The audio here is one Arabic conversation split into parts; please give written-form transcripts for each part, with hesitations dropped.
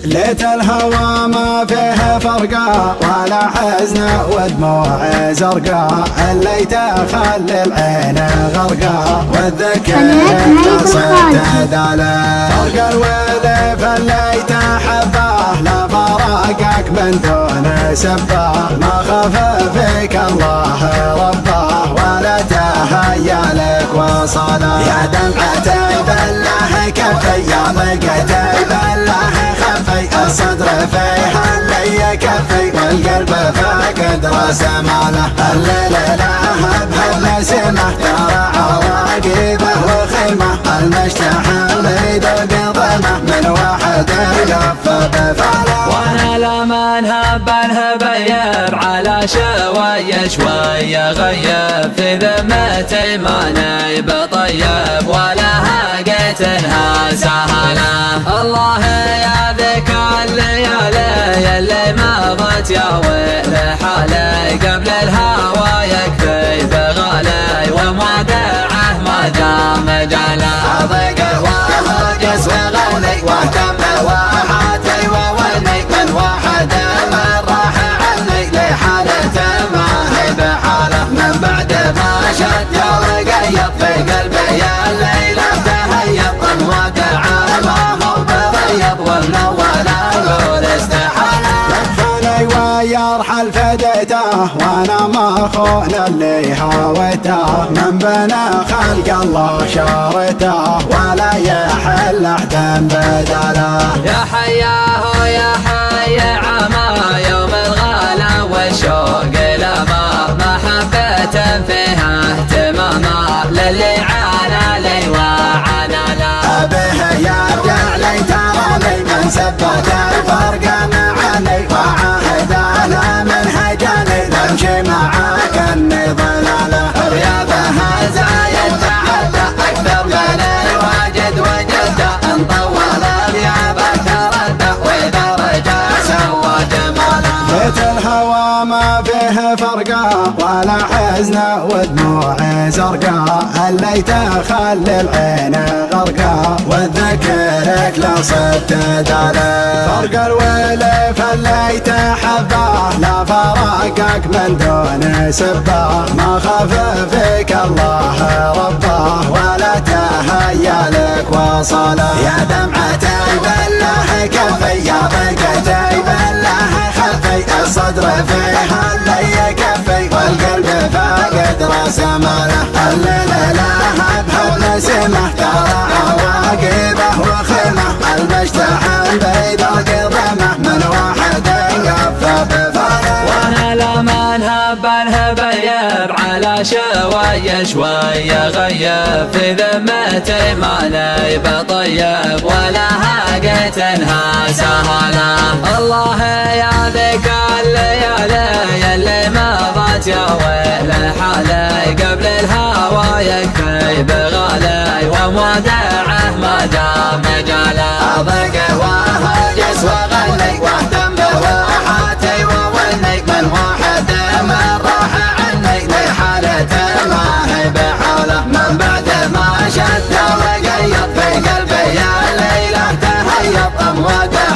ليت الهوى ما فيه فرقة ولا حزن ودموع زرقاء، الليت خلي العين غرقاء والذكر قصد داله. فرق الويل فالليت حبه لا فراقك من دون سبه، ما خاف فيك الله ربه ولا تهيأ لك وصله. يا دمعتي بالله كفي يا ضيقتي بالله خفي، الصدر فيها اللي كفي والقلب فاقد رسماله. الليل لها بهالنسمه ترى عواقبه وخيمه، المشتحن يدق ظلمه من واحد يلف بفاله. وانا لما نهب نهبيب على شوي شوي غيب، في ذمتي ما نيب طيب ولا هاقتها سهله. الله يا ذيك الليالي اللي مضت يا ويل حالي، قبل الهوى يكفي بغالي ومودعه ما دام جاله. اضيق وهاجس وغني واهتم وحاتي وولني من واحد من راح عني لحالته ما هي بحاله. من بعد ما شد ورقيض في قلبي يا الليلة تهيب، المودع ما هو بريض والمول اقول استحاله. لفني ويرحل فديته وانا ما خون اللي هويته، من بنى خلق الله شارته ولا يحل احد بدله. يا حياه يا حي عما يوم الغلا والشوق لما، محبة فيها اهتماما للي عانى لي وعانى لا. به يرجع لي تراني من سبت الفرق معني، وعاهد انا من هجاني نمشي معاك اني ضلاله. غيابها زايد تعدى اكثر من الواجد وجده، ان طول غيابك رده واذا رجع سوى جماله. ليت الهوى ما فيه فرقه ولا حزن ودموع زرقاء، الليت خلي العين غرقاء والذكرك لا صدت داله. فرق الويل فالليت حبه لا فراقك من دون سبه، ما خاف فيك الله ربه ولا تهيأ لك وصله. يا دمعتي بالله كفي يا ضيقتي بالله خفي، الصدر فيها اللي كفي والقلب فاقد رسماله. الليل لها بهالنسمه ترى عواقبه وخيمه، المشتحن بيدق ظلمه من واحد يقف بفاله. وانا لما نهب نهبيب على شوي شوي غيب، في ذمتي ما نيب طيب ولا هاقتها سهله. الله يا ذيك الليالي اللي مضت يا ويل حالي، قبل الهوى يكفي بغالي ومودعه ما دام جاله. اضيق وهاجس وغني واهتم بواحاتي وولني من واحد من راح عني لحالته ما هي بحاله. من بعد ما شد ورقيض في قلبي يا الليلة تهيب، مودع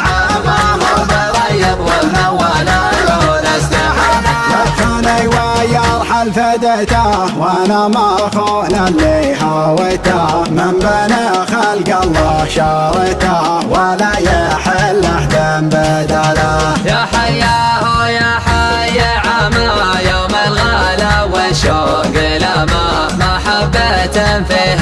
ما هو بريض والمول اقول استحاله. لفني ويرحل فديته وانا ما خون اللي هويته، من بنى خلق الله شارته ولا يحل احد بدله. يا حياه يا حي عما يوم الغلا والشوق لما، محبة فيها